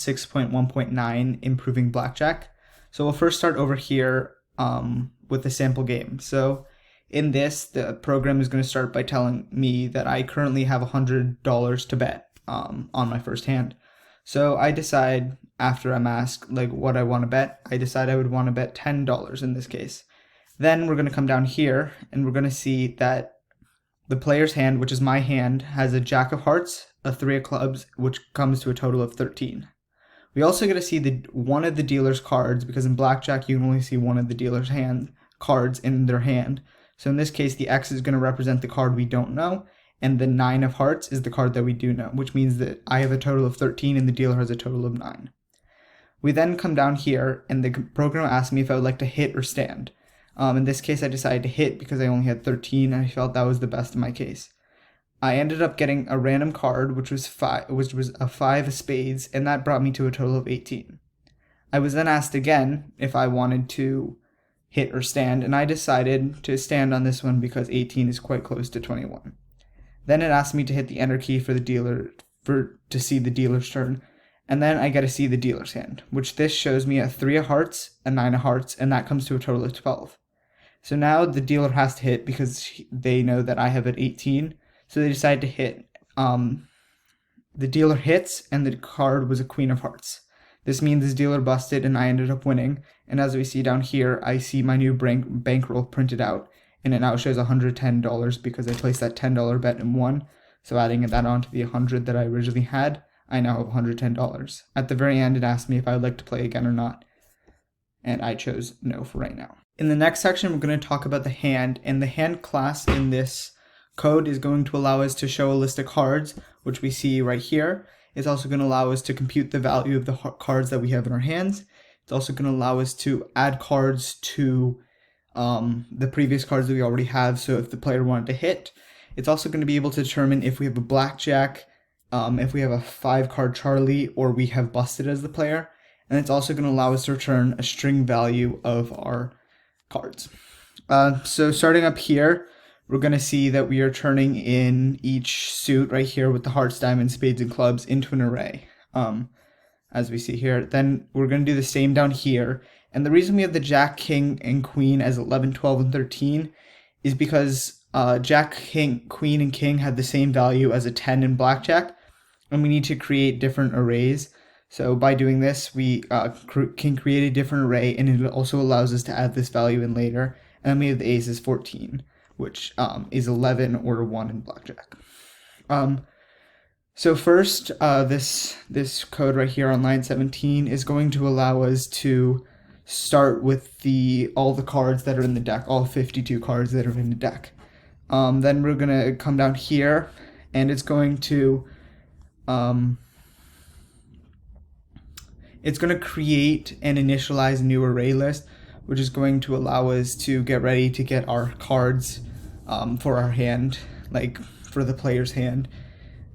6.1.9 improving blackjack. So we'll first start over here with the sample game. So in this, the program is going to start by telling me that I currently have $100 to bet on my first hand. So I decide, after I'm asked like what I want to bet, I decide I would want to bet $10 in this case. Then we're going to come down here and we're going to see that the player's hand, which is my hand, has a jack of hearts, a 3 of clubs, which comes to a total of 13. We also get to see one of the dealer's cards, because in blackjack you can only see one of the dealer's cards in their hand. So in this case, the X is going to represent the card we don't know, and the 9 of hearts is the card that we do know, which means that I have a total of 13 and the dealer has a total of 9. We then come down here, and the program asks me if I would like to hit or stand. In this case, I decided to hit because I only had 13, and I felt that was the best in my case. I ended up getting a random card, which was a 5 of spades, and that brought me to a total of 18. I was then asked again if I wanted to hit or stand, and I decided to stand on this one because 18 is quite close to 21. Then it asked me to hit the enter key for the dealer to see the dealer's turn, and then I get to see the dealer's hand, which this shows me a 3 of hearts, a 9 of hearts, and that comes to a total of 12. So now the dealer has to hit because they know that I have an 18, so they decide to hit. The dealer hits, and the card was a Queen of Hearts. This means this dealer busted, and I ended up winning. And as we see down here, I see my new bankroll printed out, and it now shows $110 because I placed that $10 bet and won. So adding that onto the 100 that I originally had, I now have $110. At the very end, it asked me if I would like to play again or not, and I chose no for right now. In the next section, we're going to talk about the hand, and the hand class in this code is going to allow us to show a list of cards, which we see right here. It's also going to allow us to compute the value of the cards that we have in our hands. It's also going to allow us to add cards to the previous cards that we already have, so if the player wanted to hit. It's also going to be able to determine if we have a blackjack, if we have a 5-card Charlie, or we have busted as the player. And it's also going to allow us to return a string value of our cards. So starting up here, we're going to see that we are turning in each suit right here with the hearts, diamonds, spades, and clubs into an array, as we see here. Then we're going to do the same down here. And the reason we have the Jack, King, and Queen as 11, 12, and 13 is because Jack, King, Queen, and King had the same value as a 10 in Blackjack, and we need to create different arrays. So by doing this, we can create a different array, and it also allows us to add this value in later. And then we have the ace is 14, which is 11 or 1 in Blackjack. So first, this code right here on line 17 is going to allow us to start with all the cards that are in the deck, all 52 cards that are in the deck. Then we're going to come down here, and it's going to create and initialize a new array list, which is going to allow us to get ready to get our cards for our hand, like for the player's hand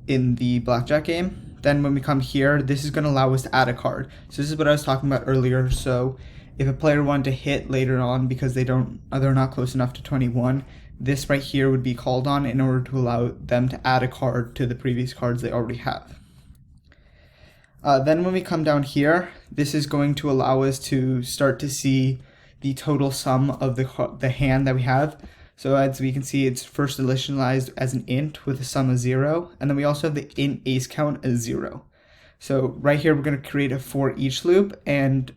in the blackjack game. Then when we come here, this is going to allow us to add a card. So this is what I was talking about earlier. So if a player wanted to hit later on because they're not close enough to 21, this right here would be called on in order to allow them to add a card to the previous cards they already have. Then when we come down here, this is going to allow us to start to see the total sum of the hand that we have. So as we can see, it's first initialized as an int with a sum of 0, and then we also have the int ace count as 0. So right here, we're going to create a for each loop, and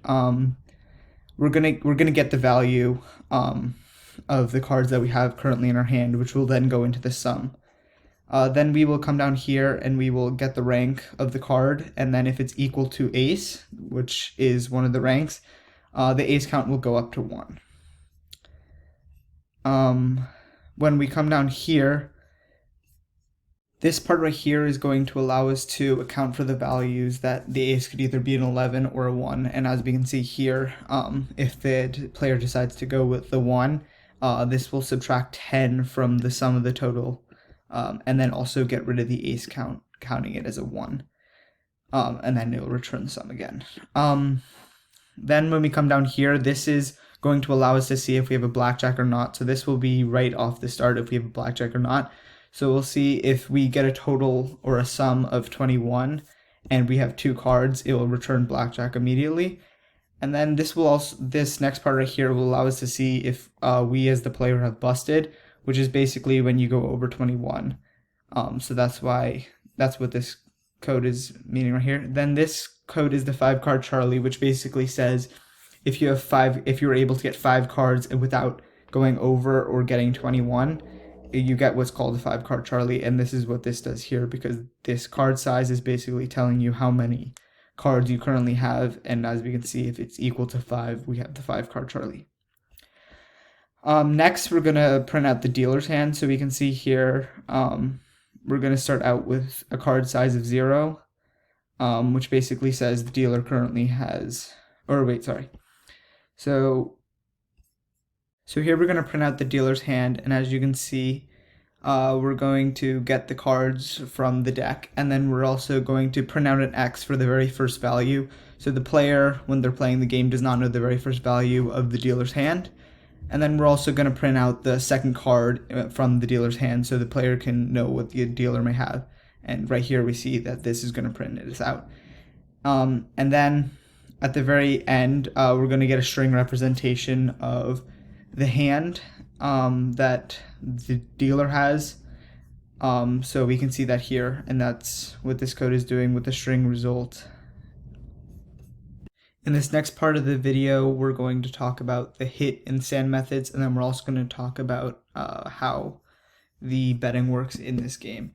we're gonna get the value of the cards that we have currently in our hand, which will then go into the sum. Then we will come down here and we will get the rank of the card, and then if it's equal to ace, which is one of the ranks, the ace count will go up to 1. When we come down here, this part right here is going to allow us to account for the values that the ace could either be an 11 or a 1, and as we can see here, if the player decides to go with the 1, this will subtract 10 from the sum of the total, and then also get rid of the ace count, counting it as a 1, and then it will return the sum again. Then when we come down here, this is going to allow us to see if we have a blackjack or not. So this will be right off the start if we have a blackjack or not. So we'll see if we get a total or a sum of 21, and we have 2 cards, it will return blackjack immediately. And then this next part right here will allow us to see if we as the player have busted, which is basically when you go over 21. So that's what this code is meaning right here. Then this code is the 5 card Charlie, which basically says if you were able to get 5 cards without going over or getting 21, you get what's called a 5 card Charlie. And this is what this does here, because this card size is basically telling you how many cards you currently have, and as we can see, if it's equal to 5, we have the 5 card Charlie. Next, we're gonna print out the dealer's hand. So we can see here, we're gonna start out with a card size of 0, which basically says the dealer currently has, or wait, sorry. So here we're gonna print out the dealer's hand, and as you can see, we're going to get the cards from the deck, and then we're also going to print out an X for the very first value. So the player, when they're playing the game, does not know the very first value of the dealer's hand. And then we're also going to print out the second card from the dealer's hand so the player can know what the dealer may have. And right here we see that this is going to print this out. And then at the very end, we're going to get a string representation of the hand that the dealer has. So we can see that here, and that's what this code is doing with the string result. In this next part of the video, we're going to talk about the hit and stand methods, and then we're also going to talk about how the betting works in this game.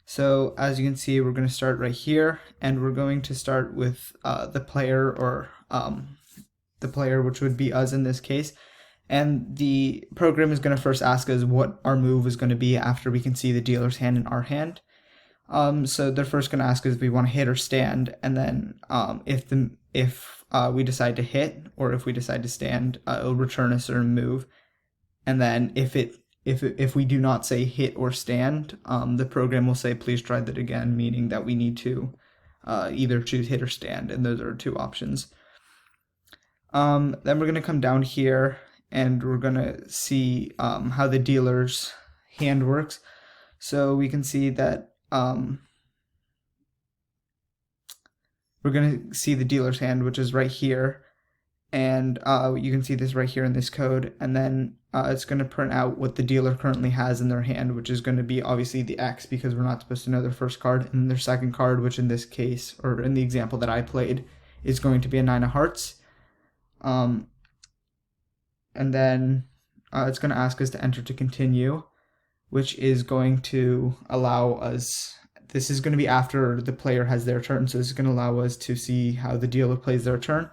So as you can see, we're going to start right here, and we're going to start with the player, or the player, which would be us in this case. And the program is going to first ask us what our move is going to be after we can see the dealer's hand in our hand. So they're first going to ask us if we want to hit or stand, and then if we decide to hit, or if we decide to stand, it'll return a certain move. And then if we do not say hit or stand, the program will say please try that again, meaning that we need to either choose hit or stand, and those are 2 options. Then we're going to come down here, and we're going to see how the dealer's hand works. So we can see that we're going to see the dealer's hand, which is right here, and you can see this right here in this code, and then it's going to print out what the dealer currently has in their hand, which is going to be obviously the X, because we're not supposed to know their first card, and their second card, which in this case, or in the example that I played, is going to be a 9 of hearts. And then it's going to ask us to enter to continue, which is going to allow us, this is going to be after the player has their turn, so this is going to allow us to see how the dealer plays their turn.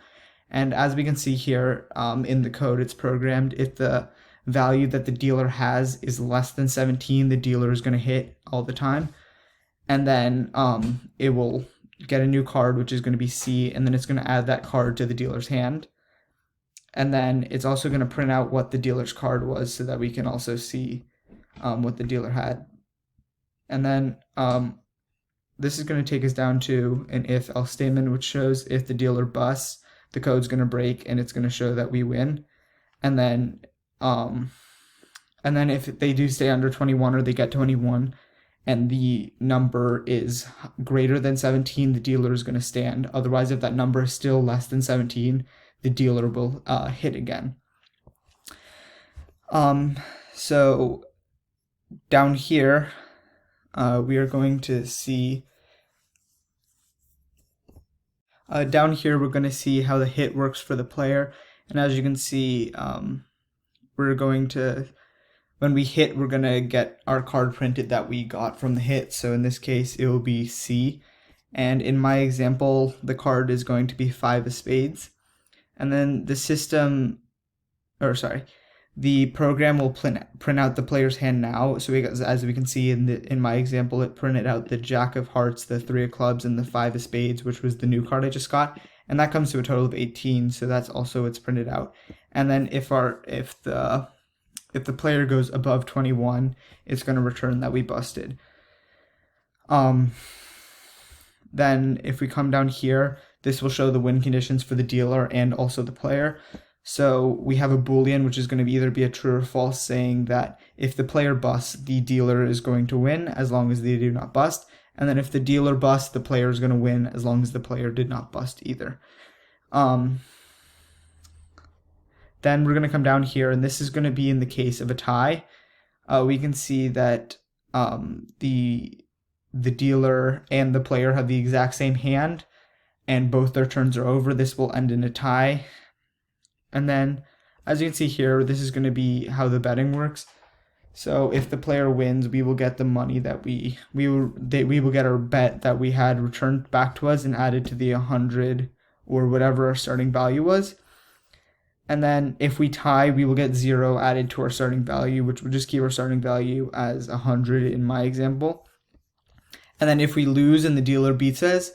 And as we can see here in the code, it's programmed, if the value that the dealer has is less than 17, the dealer is going to hit all the time. And then it will get a new card, which is going to be C, and then it's going to add that card to the dealer's hand. And then it's also going to print out what the dealer's card was, so that we can also see what the dealer had. And then this is going to take us down to an if-else statement, which shows if the dealer busts, the code's going to break, and it's going to show that we win. And then if they do stay under 21, or they get 21, and the number is greater than 17, the dealer is going to stand. Otherwise, if that number is still less than 17, the dealer will hit again. So down here, we are going to see, down here we're going to see how the hit works for the player. And as you can see, we're going to, when we hit, we're going to get our card printed that we got from the hit. So in this case, it will be C. And in my example, the card is going to be 5 of spades. And then the program will print out the player's hand now. So as we can see in my example, it printed out the Jack of Hearts, the 3 of Clubs, and the 5 of Spades, which was the new card I just got. And that comes to a total of 18, so that's also what's printed out. And then if the player goes above 21, it's going to return that we busted. Then if we come down here, this will show the win conditions for the dealer and also the player. So we have a Boolean, which is going to either be a true or false, saying that if the player busts, the dealer is going to win as long as they do not bust. And then if the dealer busts, the player is going to win as long as the player did not bust either. Then we're going to come down here, and this is going to be in the case of a tie. We can see that the dealer and the player have the exact same hand, and both their turns are over. This will end in a tie. And then, as you can see here, this is going to be how the betting works. So if the player wins, we will get the money that we will get our bet that we had returned back to us and added to the 100 or whatever our starting value was. And then if we tie, we will get 0 added to our starting value, which would just keep our starting value as 100 in my example. And then if we lose and the dealer beats us,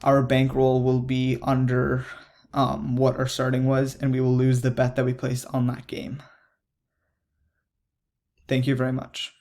our bankroll will be under what our starting was, and we will lose the bet that we placed on that game. Thank you very much.